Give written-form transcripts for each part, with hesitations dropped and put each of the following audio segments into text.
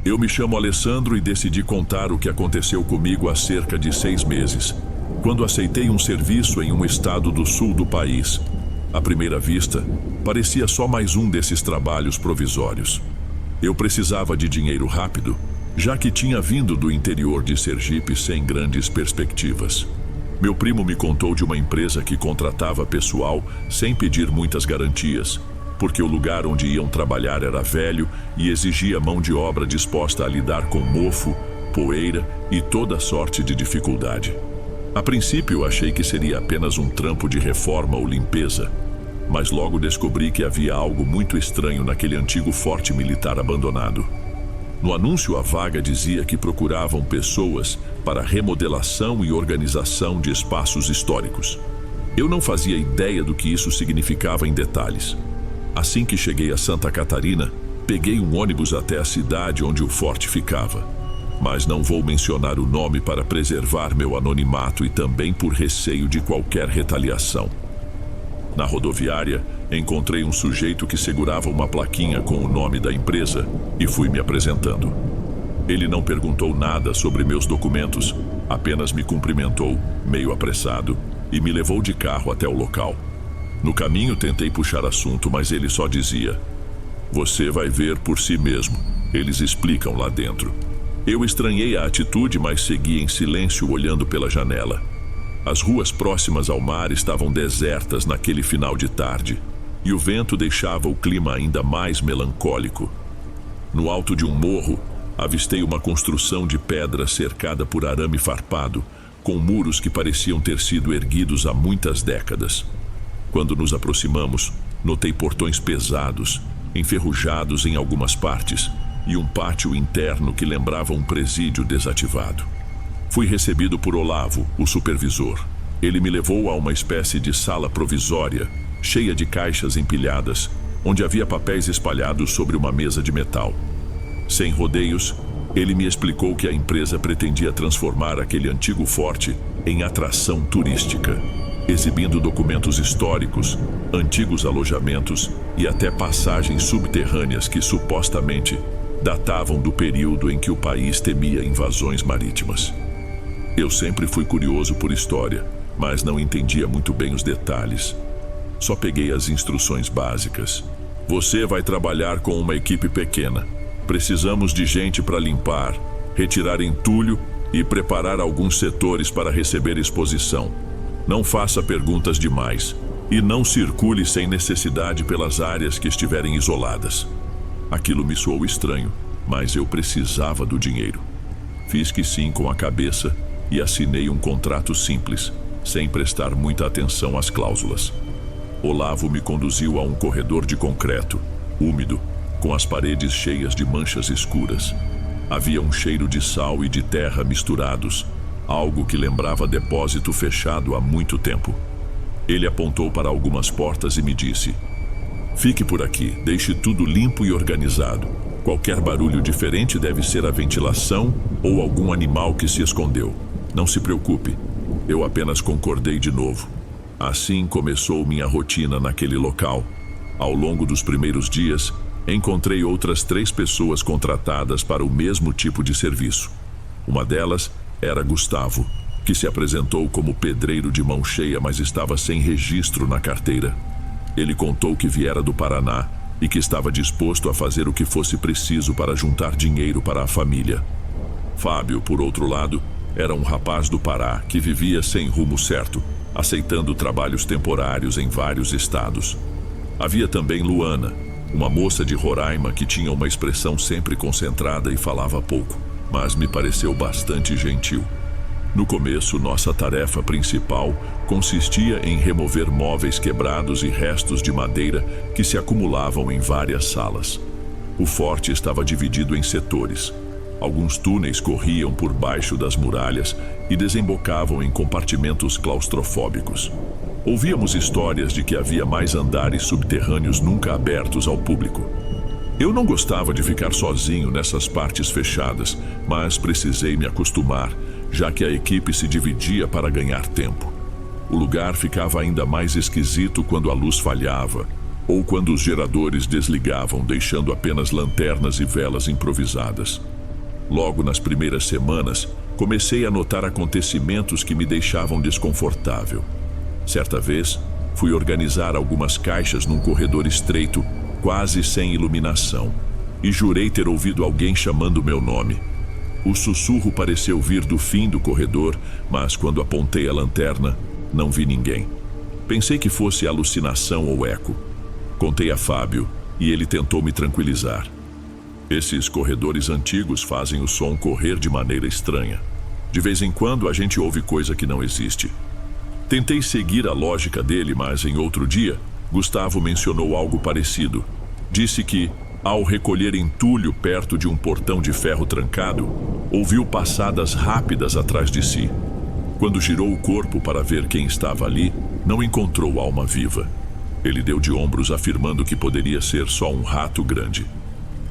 Eu me chamo Alessandro e decidi contar o que aconteceu comigo há cerca de 6 meses, quando aceitei um serviço em um estado do sul do país. À primeira vista, parecia só mais um desses trabalhos provisórios. Eu precisava de dinheiro rápido, já que tinha vindo do interior de Sergipe sem grandes perspectivas. Meu primo me contou de uma empresa que contratava pessoal sem pedir muitas garantias, porque o lugar onde iam trabalhar era velho e exigia mão de obra disposta a lidar com mofo, poeira e toda sorte de dificuldade. A princípio, achei que seria apenas um trampo de reforma ou limpeza, mas logo descobri que havia algo muito estranho naquele antigo forte militar abandonado. No anúncio, a vaga dizia que procuravam pessoas para remodelação e organização de espaços históricos. Eu não fazia ideia do que isso significava em detalhes. Assim que cheguei a Santa Catarina, peguei um ônibus até a cidade onde o forte ficava. Mas não vou mencionar o nome para preservar meu anonimato e também por receio de qualquer retaliação. Na rodoviária, encontrei um sujeito que segurava uma plaquinha com o nome da empresa e fui me apresentando. Ele não perguntou nada sobre meus documentos, apenas me cumprimentou, meio apressado, e me levou de carro até o local. No caminho tentei puxar assunto, mas ele só dizia: "Você vai ver por si mesmo, eles explicam lá dentro." Eu estranhei a atitude, mas segui em silêncio olhando pela janela. As ruas próximas ao mar estavam desertas naquele final de tarde, e o vento deixava o clima ainda mais melancólico. No alto de um morro, avistei uma construção de pedra cercada por arame farpado, com muros que pareciam ter sido erguidos há muitas décadas. Quando nos aproximamos, notei portões pesados, enferrujados em algumas partes, e um pátio interno que lembrava um presídio desativado. Fui recebido por Olavo, o supervisor. Ele me levou a uma espécie de sala provisória, cheia de caixas empilhadas, onde havia papéis espalhados sobre uma mesa de metal. Sem rodeios, ele me explicou que a empresa pretendia transformar aquele antigo forte em atração turística, exibindo documentos históricos, antigos alojamentos e até passagens subterrâneas que supostamente datavam do período em que o país temia invasões marítimas. Eu sempre fui curioso por história, mas não entendia muito bem os detalhes. Só peguei as instruções básicas. Você vai trabalhar com uma equipe pequena. Precisamos de gente para limpar, retirar entulho e preparar alguns setores para receber exposição. Não faça perguntas demais e não circule sem necessidade pelas áreas que estiverem isoladas. Aquilo me soou estranho, mas eu precisava do dinheiro. Fiz que sim com a cabeça e assinei um contrato simples, sem prestar muita atenção às cláusulas. Olavo me conduziu a um corredor de concreto, úmido, com as paredes cheias de manchas escuras. Havia um cheiro de sal e de terra misturados, algo que lembrava depósito fechado há muito tempo. Ele apontou para algumas portas e me disse: "Fique por aqui, deixe tudo limpo e organizado. Qualquer barulho diferente deve ser a ventilação ou algum animal que se escondeu. Não se preocupe." Eu apenas concordei de novo. Assim começou minha rotina naquele local. Ao longo dos primeiros dias, encontrei outras 3 pessoas contratadas para o mesmo tipo de serviço. Uma delas era Gustavo, que se apresentou como pedreiro de mão cheia, mas estava sem registro na carteira. Ele contou que viera do Paraná e que estava disposto a fazer o que fosse preciso para juntar dinheiro para a família. Fábio, por outro lado, era um rapaz do Pará que vivia sem rumo certo, aceitando trabalhos temporários em vários estados. Havia também Luana, uma moça de Roraima que tinha uma expressão sempre concentrada e falava pouco, mas me pareceu bastante gentil. No começo, nossa tarefa principal consistia em remover móveis quebrados e restos de madeira que se acumulavam em várias salas. O forte estava dividido em setores. Alguns túneis corriam por baixo das muralhas e desembocavam em compartimentos claustrofóbicos. Ouvíamos histórias de que havia mais andares subterrâneos nunca abertos ao público. Eu não gostava de ficar sozinho nessas partes fechadas, mas precisei me acostumar, já que a equipe se dividia para ganhar tempo. O lugar ficava ainda mais esquisito quando a luz falhava, ou quando os geradores desligavam, deixando apenas lanternas e velas improvisadas. Logo nas primeiras semanas, comecei a notar acontecimentos que me deixavam desconfortável. Certa vez, fui organizar algumas caixas num corredor estreito, quase sem iluminação, e jurei ter ouvido alguém chamando meu nome. O sussurro pareceu vir do fim do corredor, mas quando apontei a lanterna, não vi ninguém. Pensei que fosse alucinação ou eco. Contei a Fábio e ele tentou me tranquilizar. Esses corredores antigos fazem o som correr de maneira estranha. De vez em quando a gente ouve coisa que não existe. Tentei seguir a lógica dele, mas em outro dia, Gustavo mencionou algo parecido. Disse que, ao recolher entulho perto de um portão de ferro trancado, ouviu passadas rápidas atrás de si. Quando girou o corpo para ver quem estava ali, não encontrou alma viva. Ele deu de ombros, afirmando que poderia ser só um rato grande.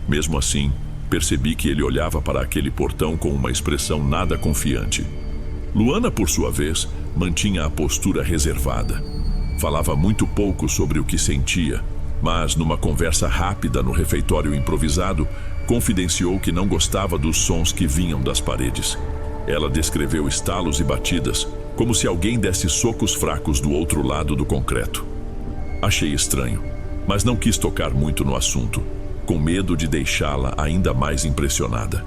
Mesmo assim, percebi que ele olhava para aquele portão com uma expressão nada confiante. Luana, por sua vez, mantinha a postura reservada. Falava muito pouco sobre o que sentia, mas numa conversa rápida no refeitório improvisado, confidenciou que não gostava dos sons que vinham das paredes. Ela descreveu estalos e batidas, como se alguém desse socos fracos do outro lado do concreto. Achei estranho, mas não quis tocar muito no assunto, com medo de deixá-la ainda mais impressionada.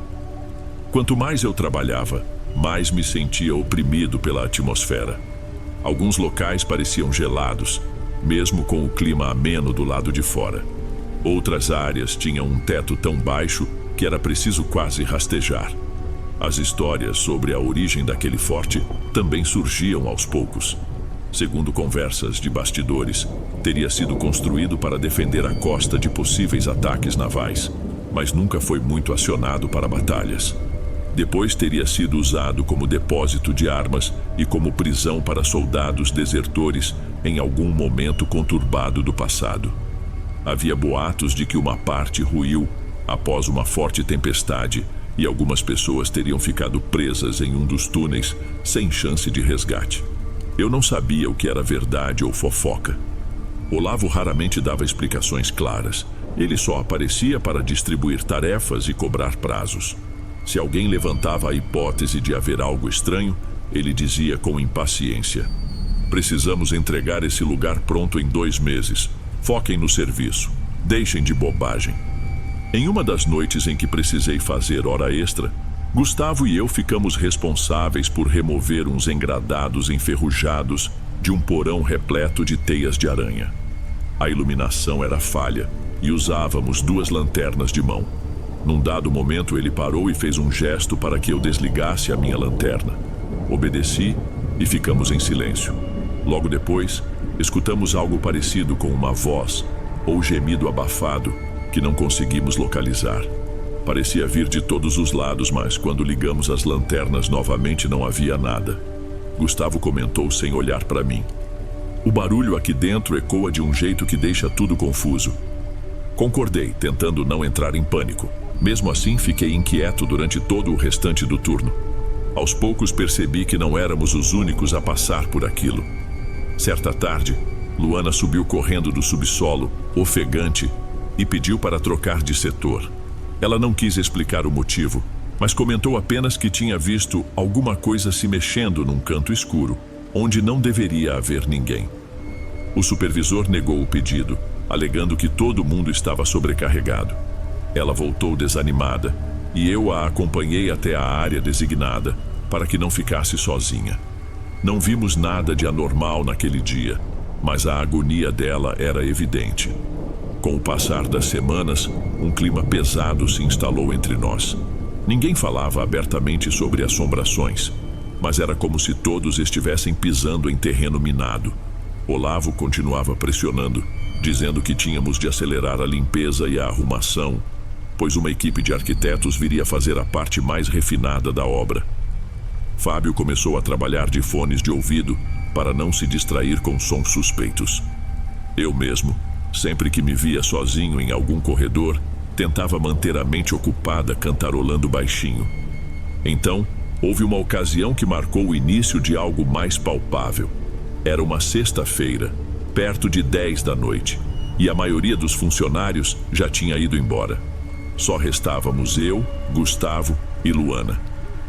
Quanto mais eu trabalhava, mais me sentia oprimido pela atmosfera. Alguns locais pareciam gelados, mesmo com o clima ameno do lado de fora. Outras áreas tinham um teto tão baixo que era preciso quase rastejar. As histórias sobre a origem daquele forte também surgiam aos poucos. Segundo conversas de bastidores, teria sido construído para defender a costa de possíveis ataques navais, mas nunca foi muito acionado para batalhas. Depois teria sido usado como depósito de armas e como prisão para soldados desertores em algum momento conturbado do passado. Havia boatos de que uma parte ruiu após uma forte tempestade e algumas pessoas teriam ficado presas em um dos túneis sem chance de resgate. Eu não sabia o que era verdade ou fofoca. Olavo raramente dava explicações claras. Ele só aparecia para distribuir tarefas e cobrar prazos. Se alguém levantava a hipótese de haver algo estranho, ele dizia com impaciência: "Precisamos entregar esse lugar pronto em 2 meses. Foquem no serviço. Deixem de bobagem." Em uma das noites em que precisei fazer hora extra, Gustavo e eu ficamos responsáveis por remover uns engradados enferrujados de um porão repleto de teias de aranha. A iluminação era falha e usávamos 2 lanternas de mão. Num dado momento ele parou e fez um gesto para que eu desligasse a minha lanterna. Obedeci e ficamos em silêncio. Logo depois, escutamos algo parecido com uma voz ou gemido abafado que não conseguimos localizar. Parecia vir de todos os lados, mas quando ligamos as lanternas novamente não havia nada. Gustavo comentou sem olhar para mim: "O barulho aqui dentro ecoa de um jeito que deixa tudo confuso." Concordei, tentando não entrar em pânico. Mesmo assim, fiquei inquieto durante todo o restante do turno. Aos poucos percebi que não éramos os únicos a passar por aquilo. Certa tarde, Luana subiu correndo do subsolo, ofegante, e pediu para trocar de setor. Ela não quis explicar o motivo, mas comentou apenas que tinha visto alguma coisa se mexendo num canto escuro, onde não deveria haver ninguém. O supervisor negou o pedido, alegando que todo mundo estava sobrecarregado. Ela voltou desanimada e eu a acompanhei até a área designada para que não ficasse sozinha. Não vimos nada de anormal naquele dia, mas a agonia dela era evidente. Com o passar das semanas, um clima pesado se instalou entre nós. Ninguém falava abertamente sobre assombrações, mas era como se todos estivessem pisando em terreno minado. Olavo continuava pressionando, dizendo que tínhamos de acelerar a limpeza e a arrumação, pois uma equipe de arquitetos viria fazer a parte mais refinada da obra. Fábio começou a trabalhar de fones de ouvido para não se distrair com sons suspeitos. Eu mesmo, sempre que me via sozinho em algum corredor, tentava manter a mente ocupada cantarolando baixinho. Então, houve uma ocasião que marcou o início de algo mais palpável. Era uma sexta-feira, perto de 10 da noite. e a maioria dos funcionários já tinha ido embora. Só restávamos eu, Gustavo e Luana,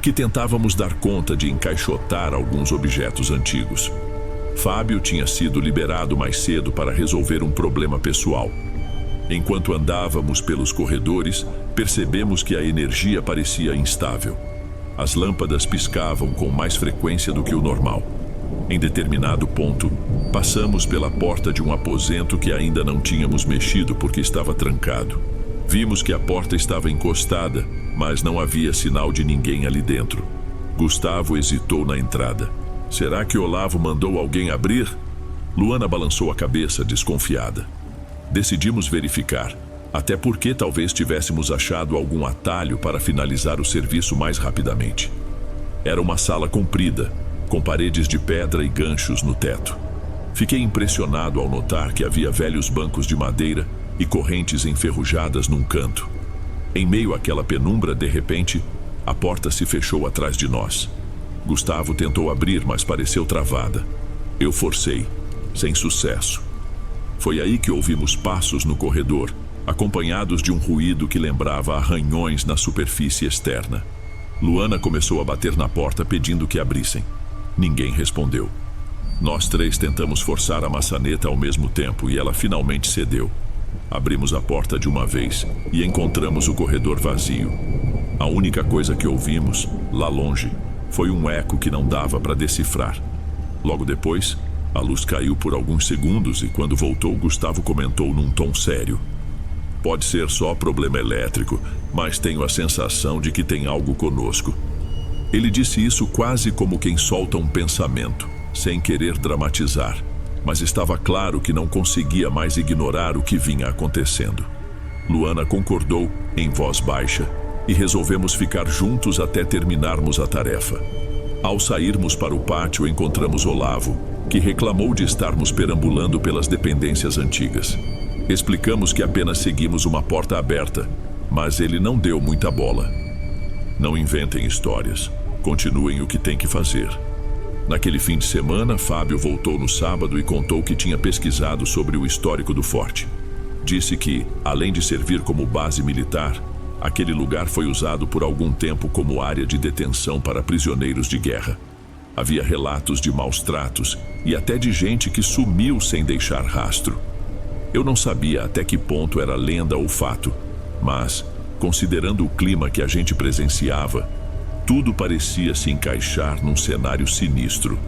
que tentávamos dar conta de encaixotar alguns objetos antigos. Fábio tinha sido liberado mais cedo para resolver um problema pessoal. Enquanto andávamos pelos corredores, percebemos que a energia parecia instável. As lâmpadas piscavam com mais frequência do que o normal. Em determinado ponto, passamos pela porta de um aposento que ainda não tínhamos mexido porque estava trancado. Vimos que a porta estava encostada, mas não havia sinal de ninguém ali dentro. Gustavo hesitou na entrada. Será que Olavo mandou alguém abrir? Luana balançou a cabeça, desconfiada. Decidimos verificar, até porque talvez tivéssemos achado algum atalho para finalizar o serviço mais rapidamente. Era uma sala comprida, com paredes de pedra e ganchos no teto. Fiquei impressionado ao notar que havia velhos bancos de madeira e correntes enferrujadas num canto. Em meio àquela penumbra, de repente, a porta se fechou atrás de nós. Gustavo tentou abrir, mas pareceu travada. Eu forcei, sem sucesso. Foi aí que ouvimos passos no corredor, acompanhados de um ruído que lembrava arranhões na superfície externa. Luana começou a bater na porta pedindo que abrissem. Ninguém respondeu. Nós três tentamos forçar a maçaneta ao mesmo tempo e ela finalmente cedeu. Abrimos a porta de uma vez e encontramos o corredor vazio. A única coisa que ouvimos, lá longe, foi um eco que não dava para decifrar. Logo depois, a luz caiu por alguns segundos e quando voltou, Gustavo comentou num tom sério. Pode ser só problema elétrico, mas tenho a sensação de que tem algo conosco. Ele disse isso quase como quem solta um pensamento, sem querer dramatizar, mas estava claro que não conseguia mais ignorar o que vinha acontecendo. Luana concordou, em voz baixa, e resolvemos ficar juntos até terminarmos a tarefa. Ao sairmos para o pátio, encontramos Olavo, que reclamou de estarmos perambulando pelas dependências antigas. Explicamos que apenas seguimos uma porta aberta, mas ele não deu muita bola. Não inventem histórias, continuem o que tem que fazer. Naquele fim de semana, Fábio voltou no sábado e contou que tinha pesquisado sobre o histórico do forte. Disse que, além de servir como base militar, aquele lugar foi usado por algum tempo como área de detenção para prisioneiros de guerra. Havia relatos de maus tratos e até de gente que sumiu sem deixar rastro. Eu não sabia até que ponto era lenda ou fato, mas, considerando o clima que a gente presenciava, tudo parecia se encaixar num cenário sinistro.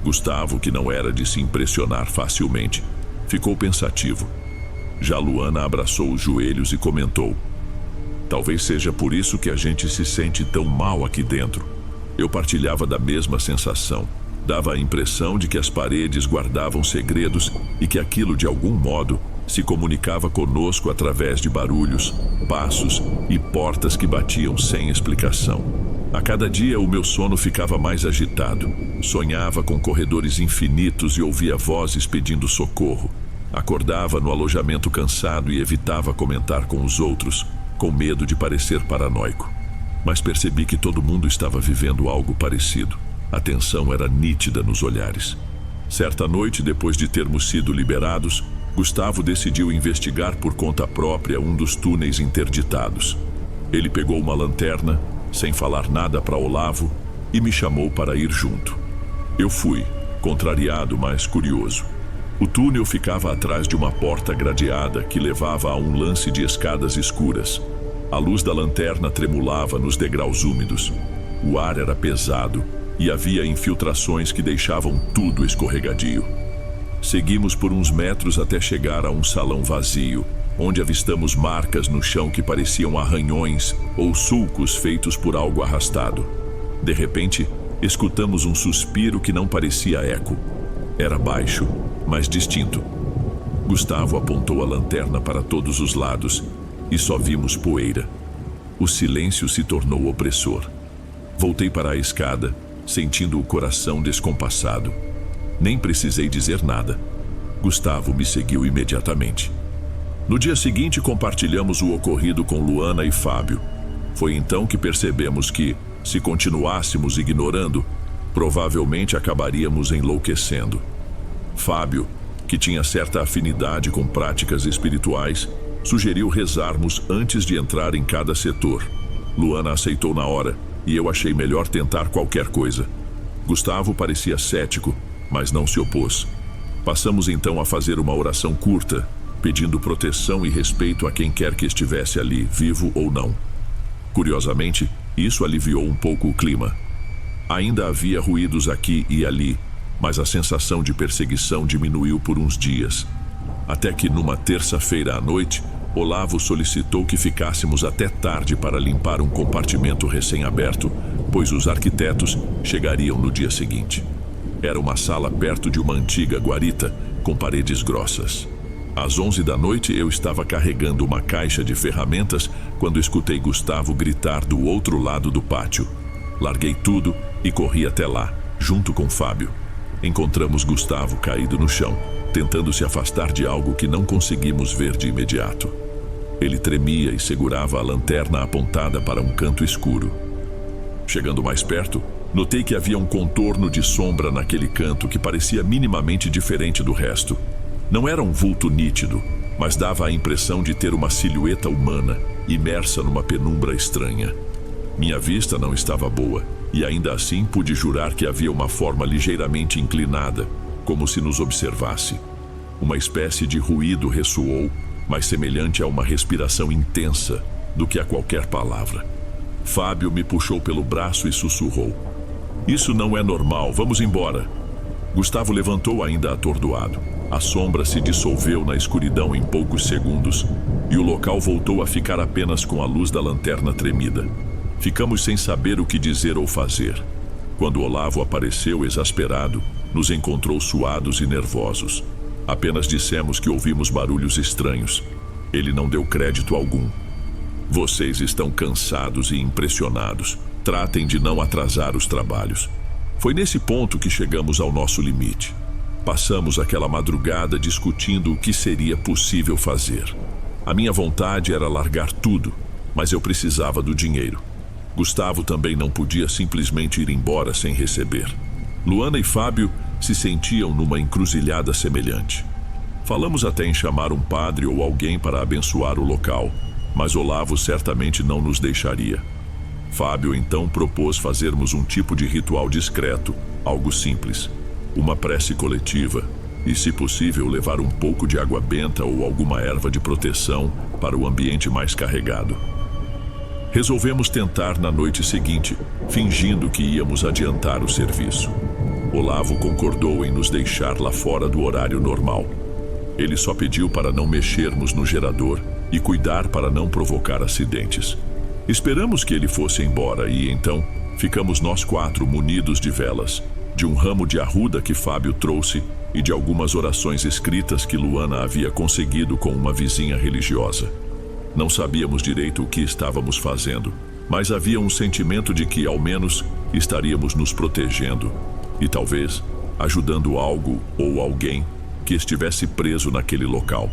Gustavo, que não era de se impressionar facilmente, ficou pensativo. Já Luana abraçou os joelhos e comentou: talvez seja por isso que a gente se sente tão mal aqui dentro. Eu partilhava da mesma sensação. Dava a impressão de que as paredes guardavam segredos e que aquilo, de algum modo, se comunicava conosco através de barulhos, passos e portas que batiam sem explicação. A cada dia o meu sono ficava mais agitado. Sonhava com corredores infinitos e ouvia vozes pedindo socorro. Acordava no alojamento cansado e evitava comentar com os outros, com medo de parecer paranoico. Mas percebi que todo mundo estava vivendo algo parecido. A tensão era nítida nos olhares. Certa noite, depois de termos sido liberados, Gustavo decidiu investigar por conta própria um dos túneis interditados. Ele pegou uma lanterna, sem falar nada para Olavo, e me chamou para ir junto. Eu fui, contrariado, mas curioso. O túnel ficava atrás de uma porta gradeada que levava a um lance de escadas escuras. A luz da lanterna tremulava nos degraus úmidos. O ar era pesado e havia infiltrações que deixavam tudo escorregadio. Seguimos por uns metros até chegar a um salão vazio, onde avistamos marcas no chão que pareciam arranhões ou sulcos feitos por algo arrastado. De repente, escutamos um suspiro que não parecia eco. Era baixo, mas distinto. Gustavo apontou a lanterna para todos os lados e só vimos poeira. O silêncio se tornou opressor. Voltei para a escada, sentindo o coração descompassado. Nem precisei dizer nada. Gustavo me seguiu imediatamente. No dia seguinte, compartilhamos o ocorrido com Luana e Fábio. Foi então que percebemos que, se continuássemos ignorando, provavelmente acabaríamos enlouquecendo. Fábio, que tinha certa afinidade com práticas espirituais, sugeriu rezarmos antes de entrar em cada setor. Luana aceitou na hora e eu achei melhor tentar qualquer coisa. Gustavo parecia cético, mas não se opôs. Passamos então a fazer uma oração curta, pedindo proteção e respeito a quem quer que estivesse ali, vivo ou não. Curiosamente, isso aliviou um pouco o clima. Ainda havia ruídos aqui e ali, mas a sensação de perseguição diminuiu por uns dias. Até que numa terça-feira à noite, Olavo solicitou que ficássemos até tarde para limpar um compartimento recém-aberto, pois os arquitetos chegariam no dia seguinte. Era uma sala perto de uma antiga guarita, com paredes grossas. Às 11 da noite eu estava carregando uma caixa de ferramentas quando escutei Gustavo gritar do outro lado do pátio. Larguei tudo e corri até lá, junto com Fábio. Encontramos Gustavo caído no chão, tentando se afastar de algo que não conseguimos ver de imediato. Ele tremia e segurava a lanterna apontada para um canto escuro. Chegando mais perto, notei que havia um contorno de sombra naquele canto que parecia minimamente diferente do resto. Não era um vulto nítido, mas dava a impressão de ter uma silhueta humana, imersa numa penumbra estranha. Minha vista não estava boa, e ainda assim pude jurar que havia uma forma ligeiramente inclinada, como se nos observasse. Uma espécie de ruído ressoou, mais semelhante a uma respiração intensa do que a qualquer palavra. Fábio me puxou pelo braço e sussurrou: "Isso não é normal, vamos embora." Gustavo levantou ainda atordoado. A sombra se dissolveu na escuridão em poucos segundos, e o local voltou a ficar apenas com a luz da lanterna tremida. Ficamos sem saber o que dizer ou fazer. Quando Olavo apareceu exasperado, nos encontrou suados e nervosos. Apenas dissemos que ouvimos barulhos estranhos. Ele não deu crédito algum. "Vocês estão cansados e impressionados. Tratem de não atrasar os trabalhos." Foi nesse ponto que chegamos ao nosso limite. Passamos aquela madrugada discutindo o que seria possível fazer. A minha vontade era largar tudo, mas eu precisava do dinheiro. Gustavo também não podia simplesmente ir embora sem receber. Luana e Fábio se sentiam numa encruzilhada semelhante. Falamos até em chamar um padre ou alguém para abençoar o local, mas Olavo certamente não nos deixaria. Fábio então propôs fazermos um tipo de ritual discreto, algo simples. Uma prece coletiva e, se possível, levar um pouco de água benta ou alguma erva de proteção para o ambiente mais carregado. Resolvemos tentar na noite seguinte, fingindo que íamos adiantar o serviço. Olavo concordou em nos deixar lá fora do horário normal. Ele só pediu para não mexermos no gerador e cuidar para não provocar acidentes. Esperamos que ele fosse embora e, então, ficamos nós 4 munidos de velas, de um ramo de arruda que Fábio trouxe e de algumas orações escritas que Luana havia conseguido com uma vizinha religiosa. Não sabíamos direito o que estávamos fazendo, mas havia um sentimento de que, ao menos, estaríamos nos protegendo e, talvez, ajudando algo ou alguém que estivesse preso naquele local.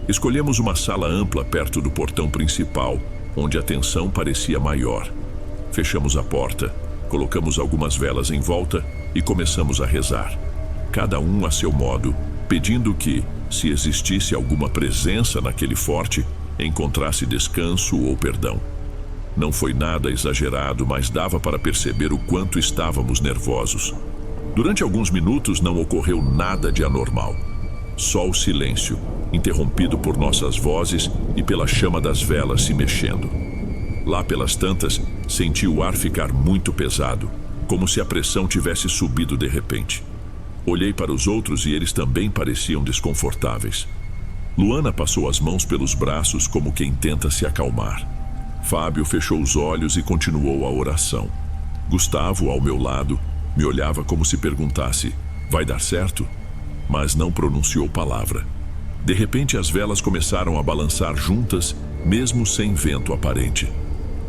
Escolhemos uma sala ampla perto do portão principal, onde a tensão parecia maior. Fechamos a porta, colocamos algumas velas em volta e começamos a rezar. Cada um a seu modo, pedindo que, se existisse alguma presença naquele forte, encontrasse descanso ou perdão. Não foi nada exagerado, mas dava para perceber o quanto estávamos nervosos. Durante alguns minutos não ocorreu nada de anormal. Só o silêncio, interrompido por nossas vozes e pela chama das velas se mexendo. Lá pelas tantas, senti o ar ficar muito pesado, como se a pressão tivesse subido de repente. Olhei para os outros e eles também pareciam desconfortáveis. Luana passou as mãos pelos braços como quem tenta se acalmar. Fábio fechou os olhos e continuou a oração. Gustavo, ao meu lado, me olhava como se perguntasse: "Vai dar certo?" Mas não pronunciou palavra. De repente as velas começaram a balançar juntas, mesmo sem vento aparente.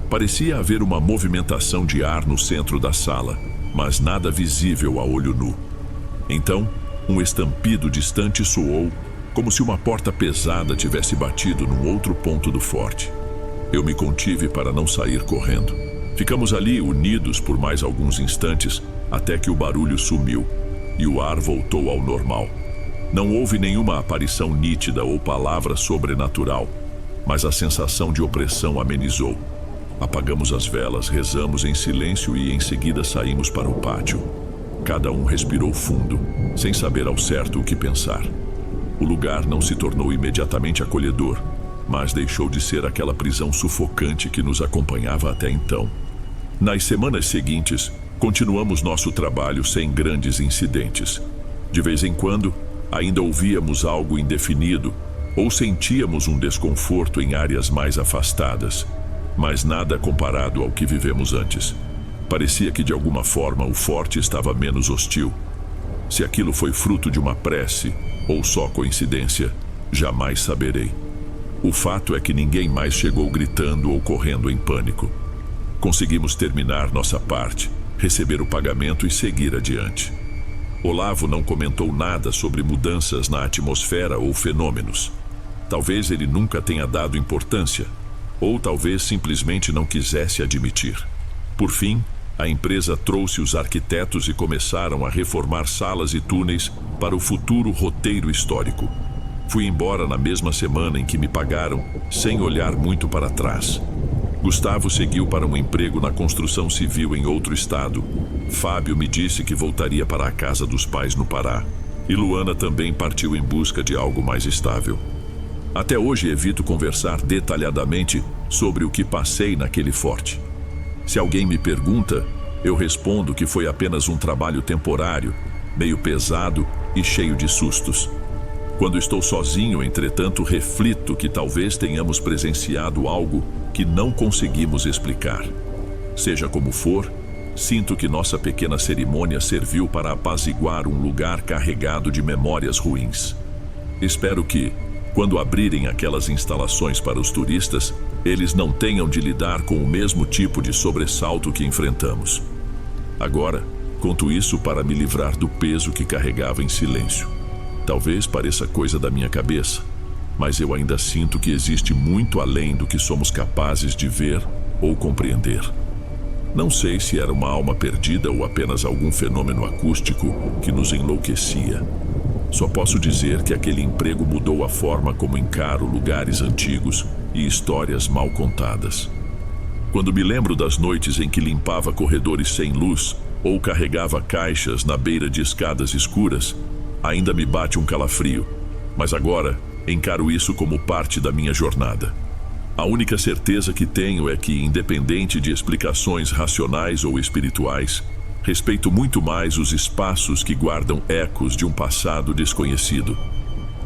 Parecia haver uma movimentação de ar no centro da sala, mas nada visível a olho nu. Então, um estampido distante soou, como se uma porta pesada tivesse batido num outro ponto do forte. Eu me contive para não sair correndo. Ficamos ali unidos por mais alguns instantes, até que o barulho sumiu e o ar voltou ao normal. Não houve nenhuma aparição nítida ou palavra sobrenatural, mas a sensação de opressão amenizou. Apagamos as velas, rezamos em silêncio e em seguida saímos para o pátio. Cada um respirou fundo, sem saber ao certo o que pensar. O lugar não se tornou imediatamente acolhedor, mas deixou de ser aquela prisão sufocante que nos acompanhava até então. Nas semanas seguintes, continuamos nosso trabalho sem grandes incidentes. De vez em quando, ainda ouvíamos algo indefinido ou sentíamos um desconforto em áreas mais afastadas, mas nada comparado ao que vivemos antes. Parecia que de alguma forma o forte estava menos hostil. Se aquilo foi fruto de uma prece ou só coincidência, jamais saberei. O fato é que ninguém mais chegou gritando ou correndo em pânico. Conseguimos terminar nossa parte, receber o pagamento e seguir adiante. Olavo não comentou nada sobre mudanças na atmosfera ou fenômenos. Talvez ele nunca tenha dado importância, ou talvez simplesmente não quisesse admitir. Por fim, a empresa trouxe os arquitetos e começaram a reformar salas e túneis para o futuro roteiro histórico. Fui embora na mesma semana em que me pagaram, sem olhar muito para trás. Gustavo seguiu para um emprego na construção civil em outro estado. Fábio me disse que voltaria para a casa dos pais no Pará. E Luana também partiu em busca de algo mais estável. Até hoje evito conversar detalhadamente sobre o que passei naquele forte. Se alguém me pergunta, eu respondo que foi apenas um trabalho temporário, meio pesado e cheio de sustos. Quando estou sozinho, entretanto, reflito que talvez tenhamos presenciado algo que não conseguimos explicar. Seja como for, sinto que nossa pequena cerimônia serviu para apaziguar um lugar carregado de memórias ruins. Espero que, quando abrirem aquelas instalações para os turistas, eles não tenham de lidar com o mesmo tipo de sobressalto que enfrentamos. Agora, conto isso para me livrar do peso que carregava em silêncio. Talvez pareça coisa da minha cabeça, mas eu ainda sinto que existe muito além do que somos capazes de ver ou compreender. Não sei se era uma alma perdida ou apenas algum fenômeno acústico que nos enlouquecia. Só posso dizer que aquele emprego mudou a forma como encaro lugares antigos e histórias mal contadas. Quando me lembro das noites em que limpava corredores sem luz ou carregava caixas na beira de escadas escuras, ainda me bate um calafrio, mas agora encaro isso como parte da minha jornada. A única certeza que tenho é que, independente de explicações racionais ou espirituais, respeito muito mais os espaços que guardam ecos de um passado desconhecido.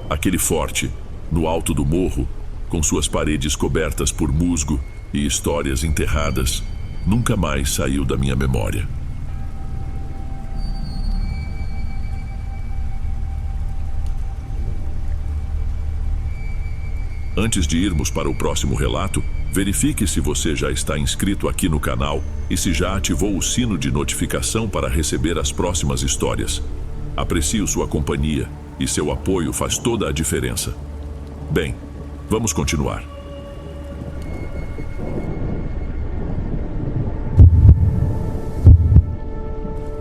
Aquele forte, no alto do morro, com suas paredes cobertas por musgo e histórias enterradas, nunca mais saiu da minha memória. Antes de irmos para o próximo relato, verifique se você já está inscrito aqui no canal e se já ativou o sino de notificação para receber as próximas histórias. Aprecio sua companhia e seu apoio faz toda a diferença. Bem, vamos continuar.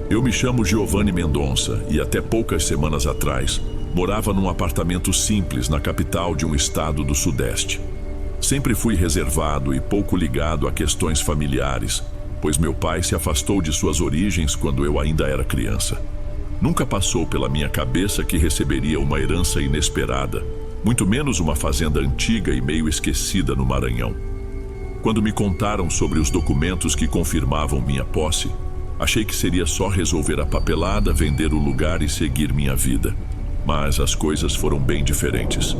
Eu me chamo Giovanni Mendonça e até poucas semanas atrás morava num apartamento simples na capital de um estado do Sudeste. Sempre fui reservado e pouco ligado a questões familiares, pois meu pai se afastou de suas origens quando eu ainda era criança. Nunca passou pela minha cabeça que receberia uma herança inesperada, muito menos uma fazenda antiga e meio esquecida no Maranhão. Quando me contaram sobre os documentos que confirmavam minha posse, achei que seria só resolver a papelada, vender o lugar e seguir minha vida. Mas as coisas foram bem diferentes.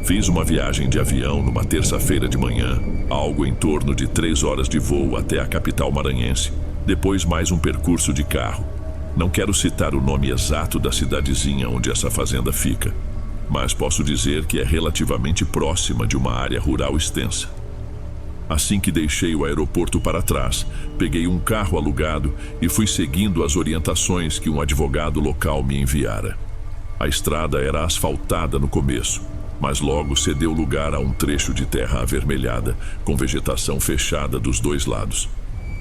Fiz uma viagem de avião numa terça-feira de manhã, algo em torno de 3 horas de voo até a capital maranhense, depois mais um percurso de carro. Não quero citar o nome exato da cidadezinha onde essa fazenda fica, mas posso dizer que é relativamente próxima de uma área rural extensa. Assim que deixei o aeroporto para trás, peguei um carro alugado e fui seguindo as orientações que um advogado local me enviara. A estrada era asfaltada no começo, mas logo cedeu lugar a um trecho de terra avermelhada, com vegetação fechada dos dois lados.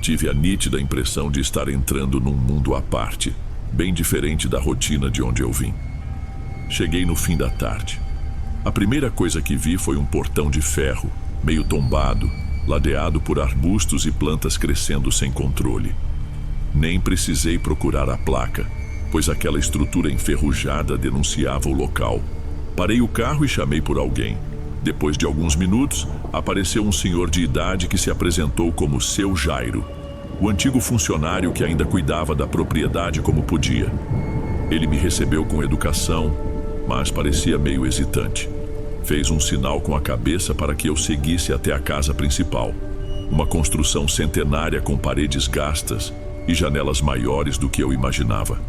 Tive a nítida impressão de estar entrando num mundo à parte, bem diferente da rotina de onde eu vim. Cheguei no fim da tarde. A primeira coisa que vi foi um portão de ferro, meio tombado, ladeado por arbustos e plantas crescendo sem controle. Nem precisei procurar a placa, pois aquela estrutura enferrujada denunciava o local. Parei o carro e chamei por alguém. Depois de alguns minutos, apareceu um senhor de idade que se apresentou como Seu Jairo, o antigo funcionário que ainda cuidava da propriedade como podia. Ele me recebeu com educação, mas parecia meio hesitante. Fez um sinal com a cabeça para que eu seguisse até a casa principal, uma construção centenária com paredes gastas e janelas maiores do que eu imaginava.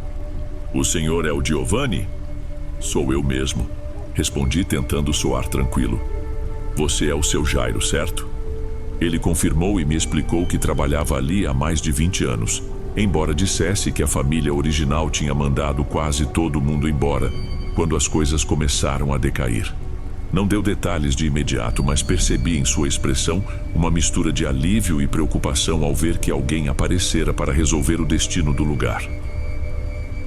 "O senhor é o Giovanni?" "Sou eu mesmo", respondi tentando soar tranquilo. "Você é o Seu Jairo, certo?" Ele confirmou e me explicou que trabalhava ali há mais de 20 anos, embora dissesse que a família original tinha mandado quase todo mundo embora quando as coisas começaram a decair. Não deu detalhes de imediato, mas percebi em sua expressão uma mistura de alívio e preocupação ao ver que alguém aparecera para resolver o destino do lugar.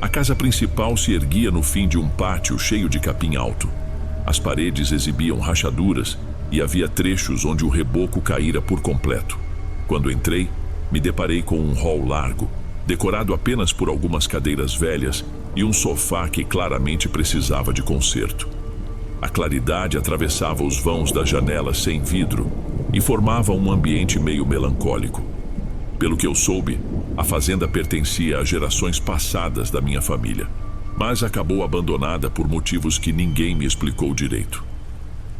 A casa principal se erguia no fim de um pátio cheio de capim alto. As paredes exibiam rachaduras e havia trechos onde o reboco caíra por completo. Quando entrei, me deparei com um hall largo, decorado apenas por algumas cadeiras velhas e um sofá que claramente precisava de conserto. A claridade atravessava os vãos das janelas sem vidro e formava um ambiente meio melancólico. Pelo que eu soube, a fazenda pertencia a gerações passadas da minha família, mas acabou abandonada por motivos que ninguém me explicou direito.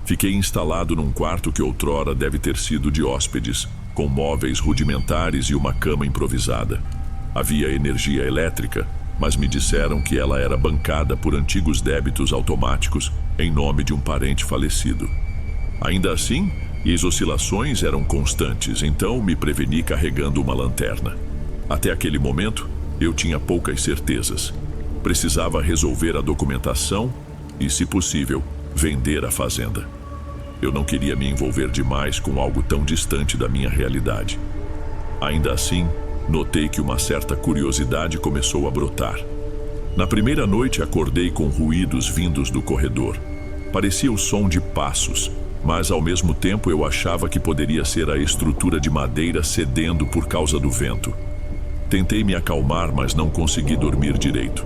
Fiquei instalado num quarto que outrora deve ter sido de hóspedes, com móveis rudimentares e uma cama improvisada. Havia energia elétrica, mas me disseram que ela era bancada por antigos débitos automáticos em nome de um parente falecido. Ainda assim, as oscilações eram constantes, então me preveni carregando uma lanterna. Até aquele momento, eu tinha poucas certezas. Precisava resolver a documentação e, se possível, vender a fazenda. Eu não queria me envolver demais com algo tão distante da minha realidade. Ainda assim, notei que uma certa curiosidade começou a brotar. Na primeira noite acordei com ruídos vindos do corredor. Parecia o som de passos, mas ao mesmo tempo eu achava que poderia ser a estrutura de madeira cedendo por causa do vento. Tentei me acalmar, mas não consegui dormir direito.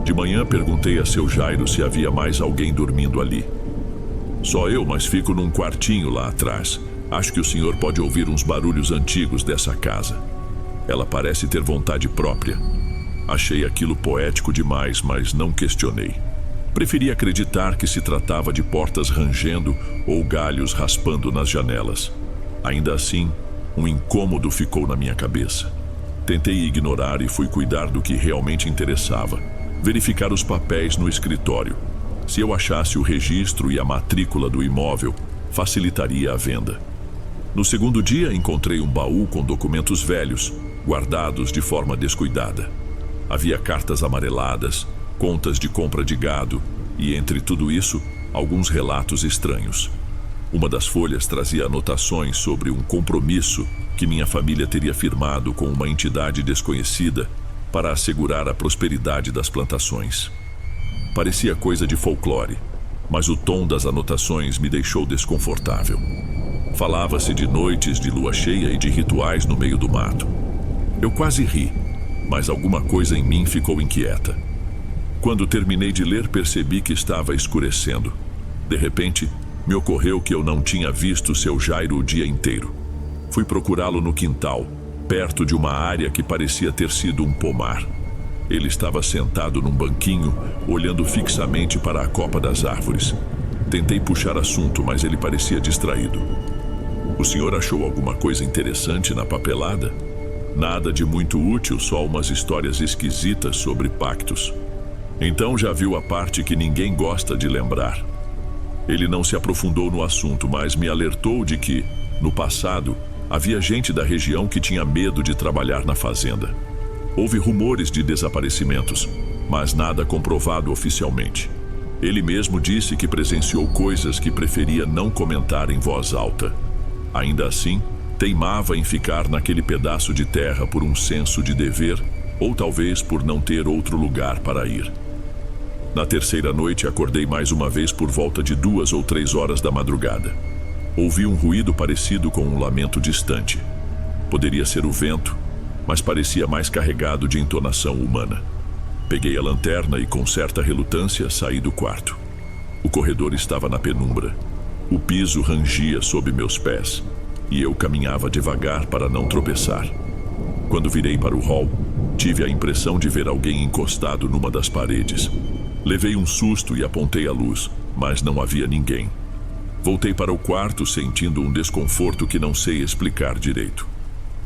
De manhã perguntei a Seu Jairo se havia mais alguém dormindo ali. "Só eu, mas fico num quartinho lá atrás. Acho que o senhor pode ouvir uns barulhos antigos dessa casa. Ela parece ter vontade própria." Achei aquilo poético demais, mas não questionei. Preferi acreditar que se tratava de portas rangendo ou galhos raspando nas janelas. Ainda assim, um incômodo ficou na minha cabeça. Tentei ignorar e fui cuidar do que realmente interessava: verificar os papéis no escritório. Se eu achasse o registro e a matrícula do imóvel, facilitaria a venda. No segundo dia, encontrei um baú com documentos velhos, guardados de forma descuidada. Havia cartas amareladas, contas de compra de gado e, entre tudo isso, alguns relatos estranhos. Uma das folhas trazia anotações sobre um compromisso que minha família teria firmado com uma entidade desconhecida para assegurar a prosperidade das plantações. Parecia coisa de folclore, mas o tom das anotações me deixou desconfortável. Falava-se de noites de lua cheia e de rituais no meio do mato. Eu quase ri, mas alguma coisa em mim ficou inquieta. Quando terminei de ler, percebi que estava escurecendo. De repente, me ocorreu que eu não tinha visto Seu Jairo o dia inteiro. Fui procurá-lo no quintal, perto de uma área que parecia ter sido um pomar. Ele estava sentado num banquinho, olhando fixamente para a copa das árvores. Tentei puxar assunto, mas ele parecia distraído. "O senhor achou alguma coisa interessante na papelada?" "Nada de muito útil, só umas histórias esquisitas sobre pactos." "Então já viu a parte que ninguém gosta de lembrar." Ele não se aprofundou no assunto, mas me alertou de que, no passado, havia gente da região que tinha medo de trabalhar na fazenda. Houve rumores de desaparecimentos, mas nada comprovado oficialmente. Ele mesmo disse que presenciou coisas que preferia não comentar em voz alta. Ainda assim, teimava em ficar naquele pedaço de terra por um senso de dever, ou talvez por não ter outro lugar para ir. Na terceira noite, acordei mais uma vez por volta de 2 ou 3 horas da madrugada. Ouvi um ruído parecido com um lamento distante. Poderia ser o vento, mas parecia mais carregado de entonação humana. Peguei a lanterna e, com certa relutância, saí do quarto. O corredor estava na penumbra. O piso rangia sob meus pés e eu caminhava devagar para não tropeçar. Quando virei para o hall, tive a impressão de ver alguém encostado numa das paredes. Levei um susto e apontei a luz, mas não havia ninguém. Voltei para o quarto sentindo um desconforto que não sei explicar direito.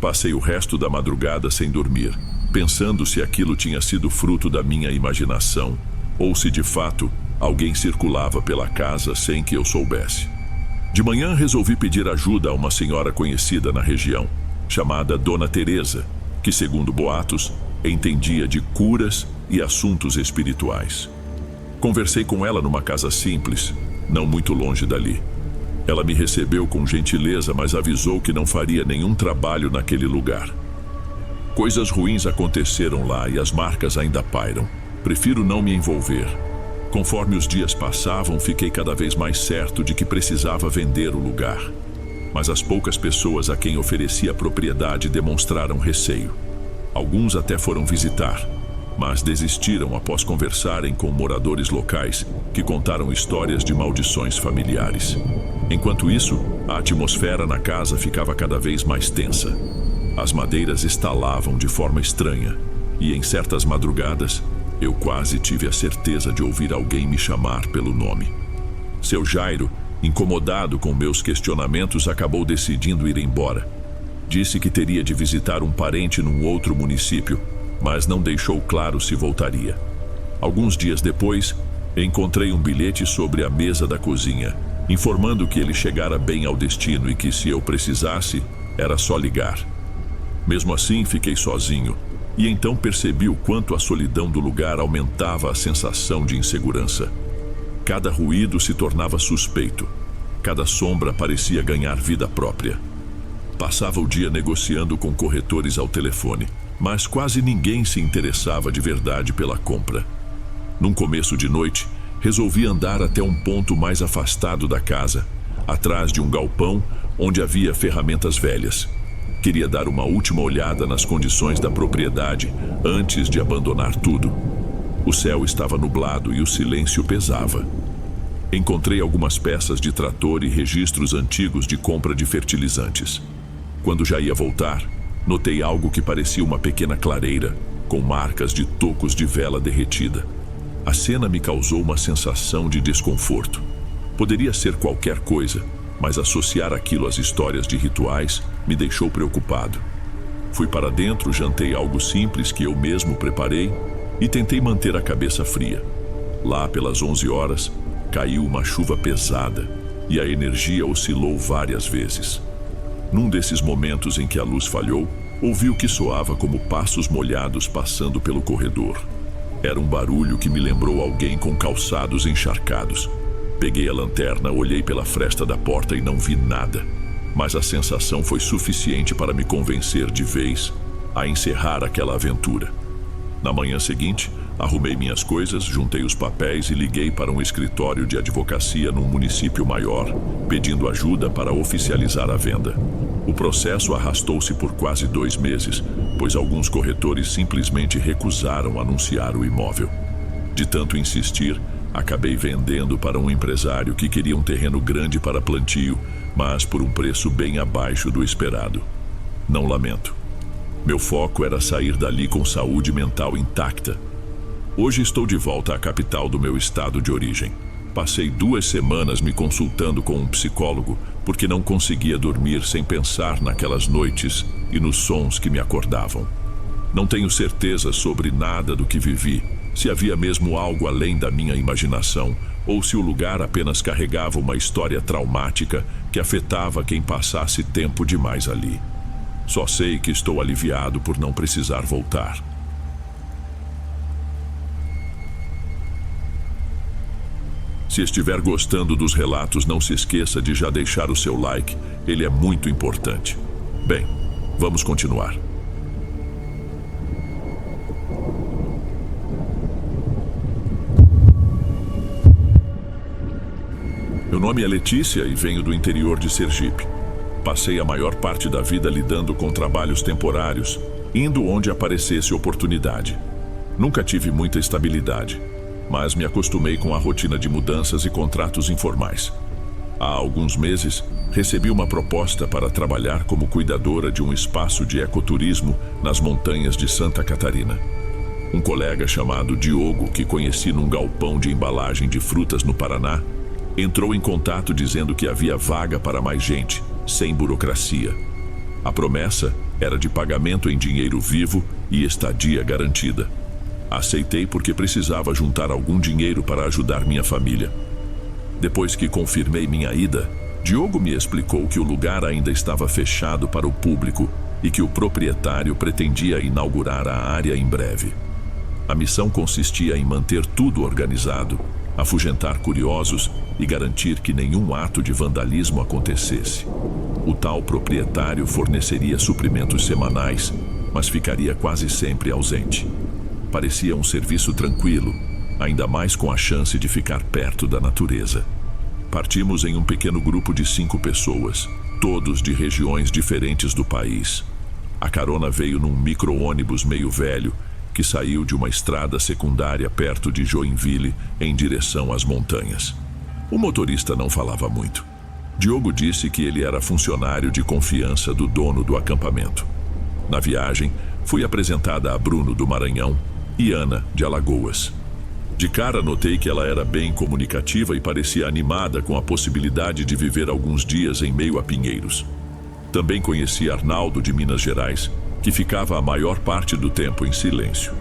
Passei o resto da madrugada sem dormir, pensando se aquilo tinha sido fruto da minha imaginação ou se de fato alguém circulava pela casa sem que eu soubesse. De manhã resolvi pedir ajuda a uma senhora conhecida na região, chamada Dona Teresa, que, segundo boatos, entendia de curas e assuntos espirituais. Conversei com ela numa casa simples, não muito longe dali. Ela me recebeu com gentileza, mas avisou que não faria nenhum trabalho naquele lugar. Coisas ruins aconteceram lá e as marcas ainda pairam. Prefiro não me envolver. Conforme os dias passavam, fiquei cada vez mais certo de que precisava vender o lugar. Mas as poucas pessoas a quem oferecia a propriedade demonstraram receio. Alguns até foram visitar, mas desistiram após conversarem com moradores locais que contaram histórias de maldições familiares. Enquanto isso, a atmosfera na casa ficava cada vez mais tensa. As madeiras estalavam de forma estranha e, em certas madrugadas, eu quase tive a certeza de ouvir alguém me chamar pelo nome. Seu Jairo, incomodado com meus questionamentos, acabou decidindo ir embora. Disse que teria de visitar um parente num outro município, mas não deixou claro se voltaria. Alguns dias depois, encontrei um bilhete sobre a mesa da cozinha, informando que ele chegara bem ao destino e que, se eu precisasse, era só ligar. Mesmo assim, fiquei sozinho, e então percebi o quanto a solidão do lugar aumentava a sensação de insegurança. Cada ruído se tornava suspeito, cada sombra parecia ganhar vida própria. Passava o dia negociando com corretores ao telefone, mas quase ninguém se interessava de verdade pela compra. Num começo de noite, resolvi andar até um ponto mais afastado da casa, atrás de um galpão onde havia ferramentas velhas. Queria dar uma última olhada nas condições da propriedade antes de abandonar tudo. O céu estava nublado e o silêncio pesava. Encontrei algumas peças de trator e registros antigos de compra de fertilizantes. Quando já ia voltar, notei algo que parecia uma pequena clareira, com marcas de tocos de vela derretida. A cena me causou uma sensação de desconforto. Poderia ser qualquer coisa, mas associar aquilo às histórias de rituais me deixou preocupado. Fui para dentro, jantei algo simples que eu mesmo preparei e tentei manter a cabeça fria. Lá pelas 11 horas, caiu uma chuva pesada e a energia oscilou várias vezes. Num desses momentos em que a luz falhou, ouvi o que soava como passos molhados passando pelo corredor. Era um barulho que me lembrou alguém com calçados encharcados. Peguei a lanterna, olhei pela fresta da porta e não vi nada. Mas a sensação foi suficiente para me convencer de vez a encerrar aquela aventura. Na manhã seguinte, arrumei minhas coisas, juntei os papéis e liguei para um escritório de advocacia num município maior, pedindo ajuda para oficializar a venda. O processo arrastou-se por quase 2 meses, pois alguns corretores simplesmente recusaram anunciar o imóvel. De tanto insistir, acabei vendendo para um empresário que queria um terreno grande para plantio, mas por um preço bem abaixo do esperado. Não lamento. Meu foco era sair dali com saúde mental intacta. Hoje estou de volta à capital do meu estado de origem. Passei 2 semanas me consultando com um psicólogo porque não conseguia dormir sem pensar naquelas noites e nos sons que me acordavam. Não tenho certeza sobre nada do que vivi, se havia mesmo algo além da minha imaginação, ou se o lugar apenas carregava uma história traumática que afetava quem passasse tempo demais ali. Só sei que estou aliviado por não precisar voltar. Se estiver gostando dos relatos, não se esqueça de já deixar o seu like, ele é muito importante. Bem, vamos continuar. Meu nome é Letícia e venho do interior de Sergipe. Passei a maior parte da vida lidando com trabalhos temporários, indo onde aparecesse oportunidade. Nunca tive muita estabilidade, mas me acostumei com a rotina de mudanças e contratos informais. Há alguns meses, recebi uma proposta para trabalhar como cuidadora de um espaço de ecoturismo nas montanhas de Santa Catarina. Um colega chamado Diogo, que conheci num galpão de embalagem de frutas no Paraná, entrou em contato dizendo que havia vaga para mais gente, sem burocracia. A promessa era de pagamento em dinheiro vivo e estadia garantida. Aceitei porque precisava juntar algum dinheiro para ajudar minha família. Depois que confirmei minha ida, Diogo me explicou que o lugar ainda estava fechado para o público e que o proprietário pretendia inaugurar a área em breve. A missão consistia em manter tudo organizado, afugentar curiosos e garantir que nenhum ato de vandalismo acontecesse. O tal proprietário forneceria suprimentos semanais, mas ficaria quase sempre ausente. Parecia um serviço tranquilo, ainda mais com a chance de ficar perto da natureza. Partimos em um pequeno grupo de 5 pessoas, todos de regiões diferentes do país. A carona veio num micro-ônibus meio velho, que saiu de uma estrada secundária perto de Joinville em direção às montanhas. O motorista não falava muito. Diogo disse que ele era funcionário de confiança do dono do acampamento. Na viagem, fui apresentada a Bruno do Maranhão e Ana de Alagoas. De cara notei que ela era bem comunicativa e parecia animada com a possibilidade de viver alguns dias em meio a pinheiros. Também conheci Arnaldo de Minas Gerais, que ficava a maior parte do tempo em silêncio.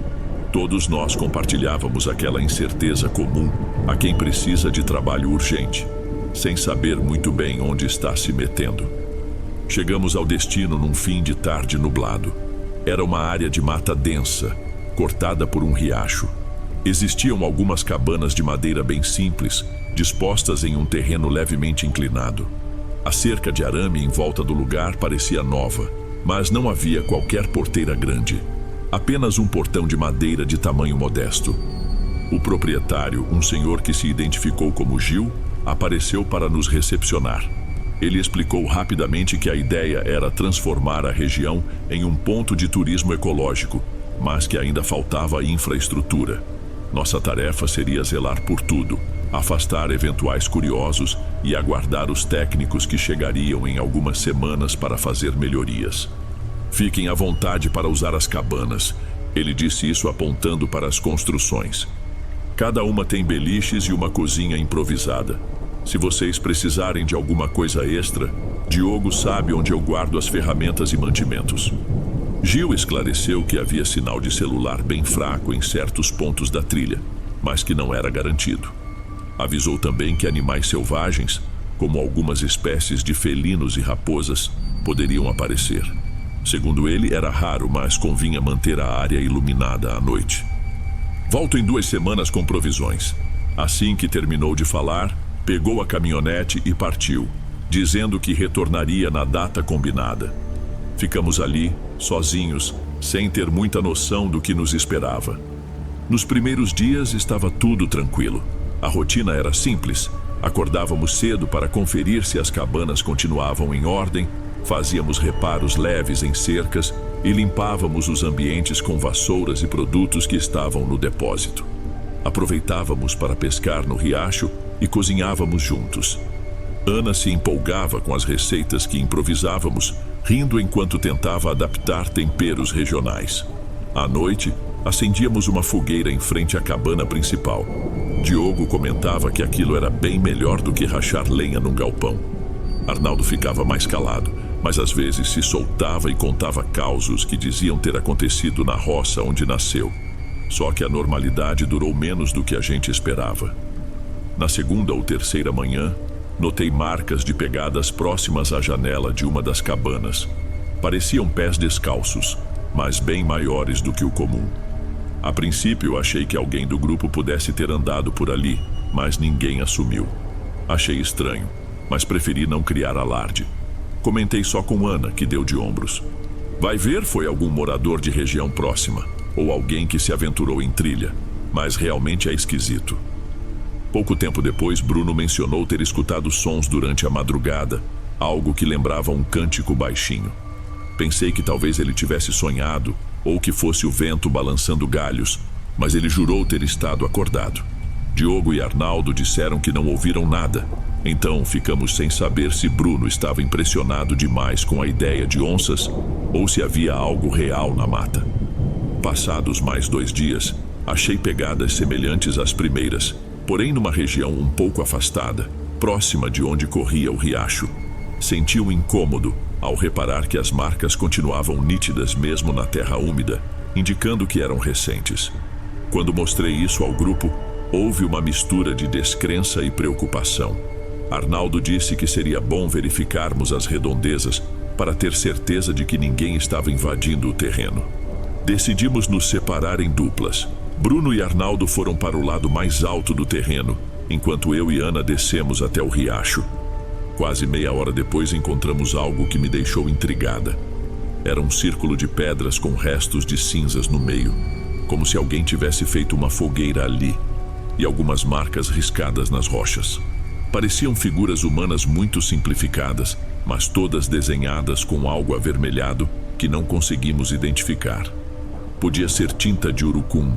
Todos nós compartilhávamos aquela incerteza comum a quem precisa de trabalho urgente, sem saber muito bem onde está se metendo. Chegamos ao destino num fim de tarde nublado. Era uma área de mata densa, cortada por um riacho. Existiam algumas cabanas de madeira bem simples, dispostas em um terreno levemente inclinado. A cerca de arame em volta do lugar parecia nova, mas não havia qualquer porteira grande. Apenas um portão de madeira de tamanho modesto. O proprietário, um senhor que se identificou como Gil, apareceu para nos recepcionar. Ele explicou rapidamente que a ideia era transformar a região em um ponto de turismo ecológico, mas que ainda faltava infraestrutura. Nossa tarefa seria zelar por tudo, afastar eventuais curiosos e aguardar os técnicos que chegariam em algumas semanas para fazer melhorias. Fiquem à vontade para usar as cabanas, ele disse isso apontando para as construções. Cada uma tem beliches e uma cozinha improvisada. Se vocês precisarem de alguma coisa extra, Diogo sabe onde eu guardo as ferramentas e mantimentos. Gil esclareceu que havia sinal de celular bem fraco em certos pontos da trilha, mas que não era garantido. Avisou também que animais selvagens, como algumas espécies de felinos e raposas, poderiam aparecer. Segundo ele, era raro, mas convinha manter a área iluminada à noite. Volto em 2 semanas com provisões. Assim que terminou de falar, pegou a caminhonete e partiu, dizendo que retornaria na data combinada. Ficamos ali, sozinhos, sem ter muita noção do que nos esperava. Nos primeiros dias estava tudo tranquilo. A rotina era simples. Acordávamos cedo para conferir se as cabanas continuavam em ordem, fazíamos reparos leves em cercas e limpávamos os ambientes com vassouras e produtos que estavam no depósito. Aproveitávamos para pescar no riacho e cozinhávamos juntos. Ana se empolgava com as receitas que improvisávamos, rindo enquanto tentava adaptar temperos regionais. À noite, acendíamos uma fogueira em frente à cabana principal. Diogo comentava que aquilo era bem melhor do que rachar lenha num galpão. Arnaldo ficava mais calado, mas às vezes se soltava e contava causos que diziam ter acontecido na roça onde nasceu. Só que a normalidade durou menos do que a gente esperava. Na segunda ou terceira manhã, notei marcas de pegadas próximas à janela de uma das cabanas. Pareciam pés descalços, mas bem maiores do que o comum. A princípio, achei que alguém do grupo pudesse ter andado por ali, mas ninguém assumiu. Achei estranho, mas preferi não criar alarde. Comentei só com Ana, que deu de ombros. Vai ver, foi algum morador de região próxima, ou alguém que se aventurou em trilha, mas realmente é esquisito. Pouco tempo depois, Bruno mencionou ter escutado sons durante a madrugada, algo que lembrava um cântico baixinho. Pensei que talvez ele tivesse sonhado, ou que fosse o vento balançando galhos, mas ele jurou ter estado acordado. Diogo e Arnaldo disseram que não ouviram nada, então ficamos sem saber se Bruno estava impressionado demais com a ideia de onças ou se havia algo real na mata. Passados mais 2 dias, achei pegadas semelhantes às primeiras, porém numa região um pouco afastada, próxima de onde corria o riacho. Senti um incômodo ao reparar que as marcas continuavam nítidas mesmo na terra úmida, indicando que eram recentes. Quando mostrei isso ao grupo, houve uma mistura de descrença e preocupação. Arnaldo disse que seria bom verificarmos as redondezas para ter certeza de que ninguém estava invadindo o terreno. Decidimos nos separar em duplas. Bruno e Arnaldo foram para o lado mais alto do terreno, enquanto eu e Ana descemos até o riacho. Quase meia hora depois encontramos algo que me deixou intrigada. Era um círculo de pedras com restos de cinzas no meio, como se alguém tivesse feito uma fogueira ali, e algumas marcas riscadas nas rochas. Pareciam figuras humanas muito simplificadas, mas todas desenhadas com algo avermelhado que não conseguimos identificar. Podia ser tinta de urucum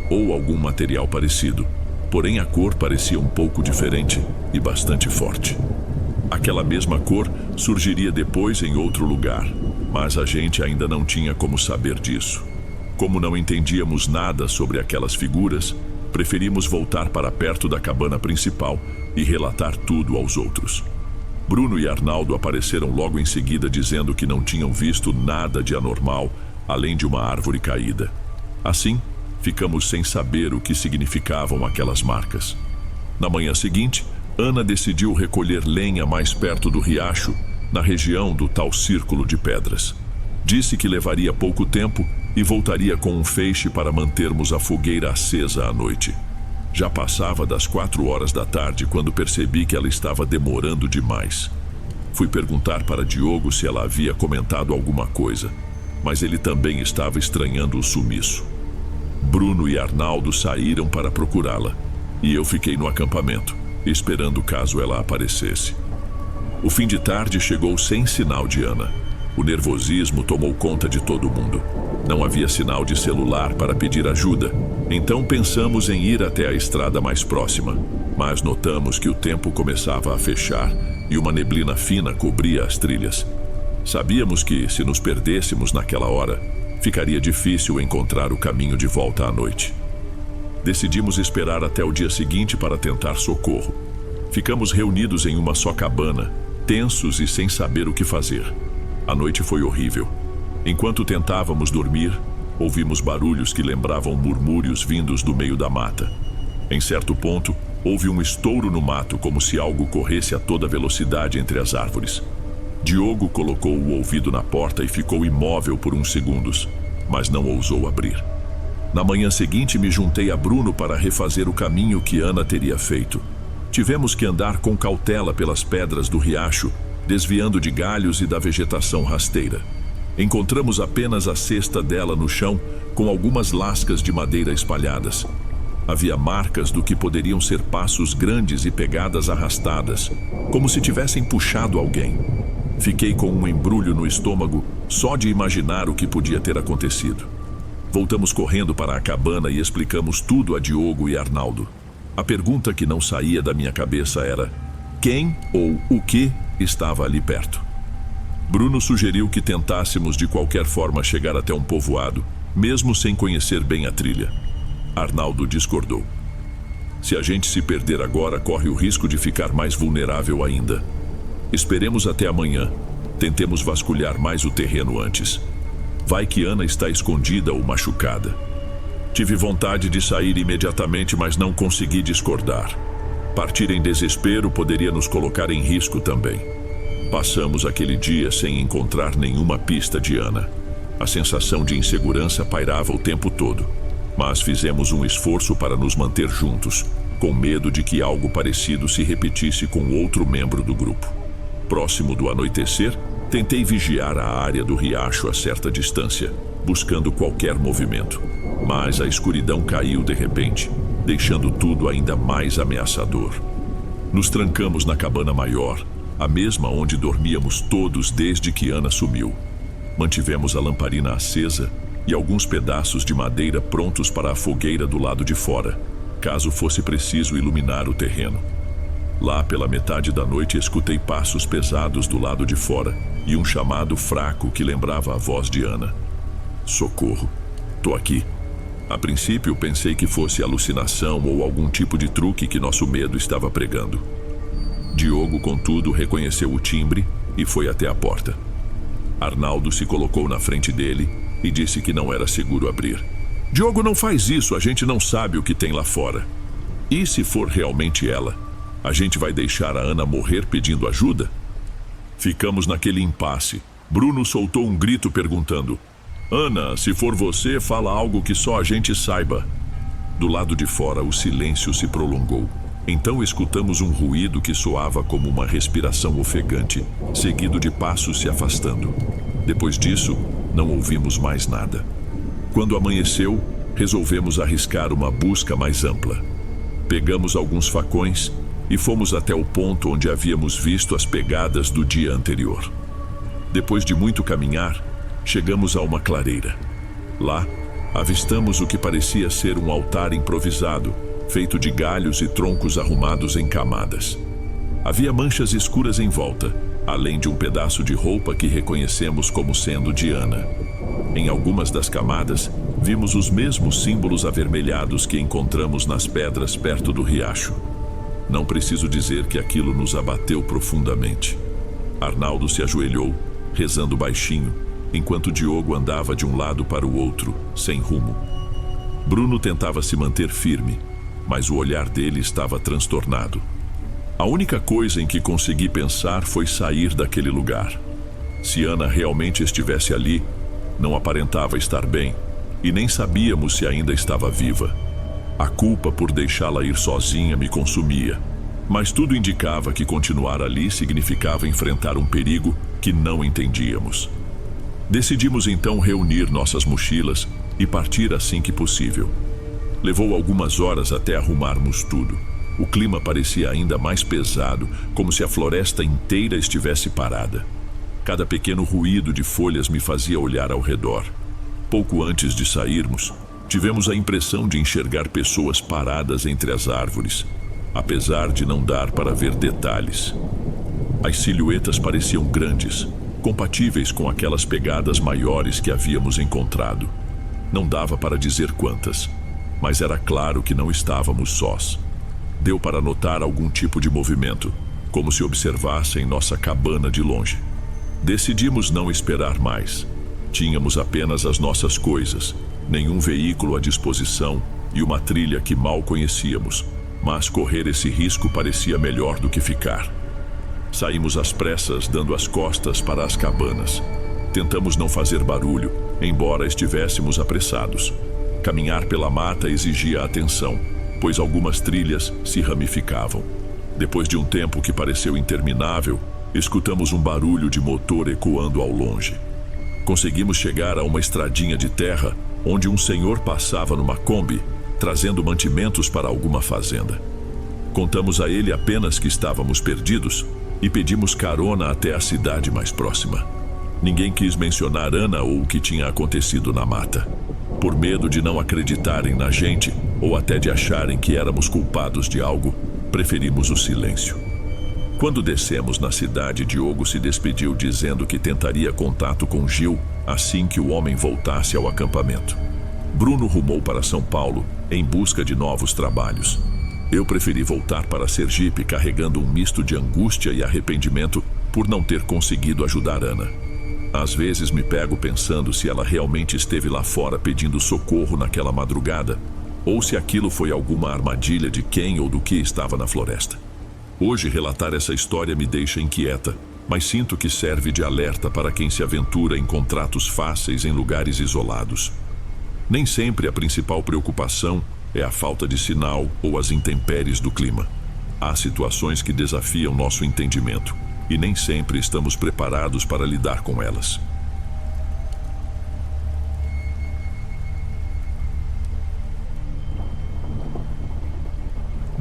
ou algum material parecido, porém a cor parecia um pouco diferente e bastante forte. Aquela mesma cor surgiria depois em outro lugar, mas a gente ainda não tinha como saber disso. Como não entendíamos nada sobre aquelas figuras, preferimos voltar para perto da cabana principal e relatar tudo aos outros. Bruno e Arnaldo apareceram logo em seguida dizendo que não tinham visto nada de anormal, além de uma árvore caída. Assim, ficamos sem saber o que significavam aquelas marcas. Na manhã seguinte, Ana decidiu recolher lenha mais perto do riacho, na região do tal círculo de pedras. Disse que levaria pouco tempo e voltaria com um feixe para mantermos a fogueira acesa à noite. Já passava das 4 horas da tarde quando percebi que ela estava demorando demais. Fui perguntar para Diogo se ela havia comentado alguma coisa, mas ele também estava estranhando o sumiço. Bruno e Arnaldo saíram para procurá-la, e eu fiquei no acampamento, esperando caso ela aparecesse. O fim de tarde chegou sem sinal de Ana. O nervosismo tomou conta de todo mundo. Não havia sinal de celular para pedir ajuda, então pensamos em ir até a estrada mais próxima, mas notamos que o tempo começava a fechar e uma neblina fina cobria as trilhas. Sabíamos que, se nos perdêssemos naquela hora, ficaria difícil encontrar o caminho de volta à noite. Decidimos esperar até o dia seguinte para tentar socorro. Ficamos reunidos em uma só cabana, tensos e sem saber o que fazer. A noite foi horrível. Enquanto tentávamos dormir, ouvimos barulhos que lembravam murmúrios vindos do meio da mata. Em certo ponto, houve um estouro no mato, como se algo corresse a toda velocidade entre as árvores. Diogo colocou o ouvido na porta e ficou imóvel por uns segundos, mas não ousou abrir. Na manhã seguinte, me juntei a Bruno para refazer o caminho que Ana teria feito. Tivemos que andar com cautela pelas pedras do riacho, desviando de galhos e da vegetação rasteira. Encontramos apenas a cesta dela no chão, com algumas lascas de madeira espalhadas. Havia marcas do que poderiam ser passos grandes e pegadas arrastadas, como se tivessem puxado alguém. Fiquei com um embrulho no estômago só de imaginar o que podia ter acontecido. Voltamos correndo para a cabana e explicamos tudo a Diogo e Arnaldo. A pergunta que não saía da minha cabeça era: quem ou o que estava ali perto? Bruno sugeriu que tentássemos de qualquer forma chegar até um povoado, mesmo sem conhecer bem a trilha. Arnaldo discordou. Se a gente se perder agora, corre o risco de ficar mais vulnerável ainda. Esperemos até amanhã. Tentemos vasculhar mais o terreno antes. Vai que Ana está escondida ou machucada. Tive vontade de sair imediatamente, mas não consegui discordar. Partir em desespero poderia nos colocar em risco também. Passamos aquele dia sem encontrar nenhuma pista de Ana. A sensação de insegurança pairava o tempo todo, mas fizemos um esforço para nos manter juntos, com medo de que algo parecido se repetisse com outro membro do grupo. Próximo do anoitecer, tentei vigiar a área do riacho a certa distância, buscando qualquer movimento. Mas a escuridão caiu de repente, deixando tudo ainda mais ameaçador. Nos trancamos na cabana maior, a mesma onde dormíamos todos desde que Ana sumiu. Mantivemos a lamparina acesa e alguns pedaços de madeira prontos para a fogueira do lado de fora, caso fosse preciso iluminar o terreno. Lá pela metade da noite escutei passos pesados do lado de fora e um chamado fraco que lembrava a voz de Ana. Socorro, tô aqui. A princípio pensei que fosse alucinação ou algum tipo de truque que nosso medo estava pregando. Diogo, contudo, reconheceu o timbre e foi até a porta. Arnaldo se colocou na frente dele e disse que não era seguro abrir. Diogo, não faz isso, a gente não sabe o que tem lá fora. E se for realmente ela, a gente vai deixar a Ana morrer pedindo ajuda? Ficamos naquele impasse. Bruno soltou um grito perguntando: Ana, se for você, fala algo que só a gente saiba. Do lado de fora, o silêncio se prolongou. Então escutamos um ruído que soava como uma respiração ofegante, seguido de passos se afastando. Depois disso, não ouvimos mais nada. Quando amanheceu, resolvemos arriscar uma busca mais ampla. Pegamos alguns facões e fomos até o ponto onde havíamos visto as pegadas do dia anterior. Depois de muito caminhar, chegamos a uma clareira. Lá, avistamos o que parecia ser um altar improvisado, feito de galhos e troncos arrumados em camadas. Havia manchas escuras em volta, além de um pedaço de roupa que reconhecemos como sendo de Ana. Em algumas das camadas, vimos os mesmos símbolos avermelhados que encontramos nas pedras perto do riacho. Não preciso dizer que aquilo nos abateu profundamente. Arnaldo se ajoelhou, rezando baixinho, enquanto Diogo andava de um lado para o outro, sem rumo. Bruno tentava se manter firme, mas o olhar dele estava transtornado. A única coisa em que consegui pensar foi sair daquele lugar. Se Ana realmente estivesse ali, não aparentava estar bem, e nem sabíamos se ainda estava viva. A culpa por deixá-la ir sozinha me consumia, mas tudo indicava que continuar ali significava enfrentar um perigo que não entendíamos. Decidimos então reunir nossas mochilas e partir assim que possível. Levou algumas horas até arrumarmos tudo. O clima parecia ainda mais pesado, como se a floresta inteira estivesse parada. Cada pequeno ruído de folhas me fazia olhar ao redor. Pouco antes de sairmos, tivemos a impressão de enxergar pessoas paradas entre as árvores, apesar de não dar para ver detalhes. As silhuetas pareciam grandes, compatíveis com aquelas pegadas maiores que havíamos encontrado. Não dava para dizer quantas, mas era claro que não estávamos sós. Deu para notar algum tipo de movimento, como se observassem nossa cabana de longe. Decidimos não esperar mais. Tínhamos apenas as nossas coisas, nenhum veículo à disposição e uma trilha que mal conhecíamos, mas correr esse risco parecia melhor do que ficar. Saímos às pressas, dando as costas para as cabanas. Tentamos não fazer barulho, embora estivéssemos apressados. Caminhar pela mata exigia atenção, pois algumas trilhas se ramificavam. Depois de um tempo que pareceu interminável, escutamos um barulho de motor ecoando ao longe. Conseguimos chegar a uma estradinha de terra, onde um senhor passava numa Kombi, trazendo mantimentos para alguma fazenda. Contamos a ele apenas que estávamos perdidos e pedimos carona até a cidade mais próxima. Ninguém quis mencionar Ana ou o que tinha acontecido na mata. Por medo de não acreditarem na gente ou até de acharem que éramos culpados de algo, preferimos o silêncio. Quando descemos na cidade, Diogo se despediu dizendo que tentaria contato com Gil assim que o homem voltasse ao acampamento. Bruno rumou para São Paulo em busca de novos trabalhos. Eu preferi voltar para Sergipe carregando um misto de angústia e arrependimento por não ter conseguido ajudar Ana. Às vezes me pego pensando se ela realmente esteve lá fora pedindo socorro naquela madrugada, ou se aquilo foi alguma armadilha de quem ou do que estava na floresta. Hoje relatar essa história me deixa inquieta, mas sinto que serve de alerta para quem se aventura em contratos fáceis em lugares isolados. Nem sempre a principal preocupação é a falta de sinal ou as intempéries do clima. Há situações que desafiam nosso entendimento, e nem sempre estamos preparados para lidar com elas.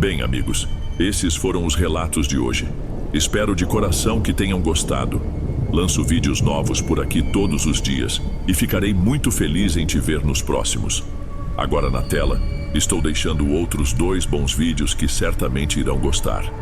Bem, amigos, esses foram os relatos de hoje. Espero de coração que tenham gostado. Lanço vídeos novos por aqui todos os dias e ficarei muito feliz em te ver nos próximos. Agora na tela, estou deixando outros 2 bons vídeos que certamente irão gostar.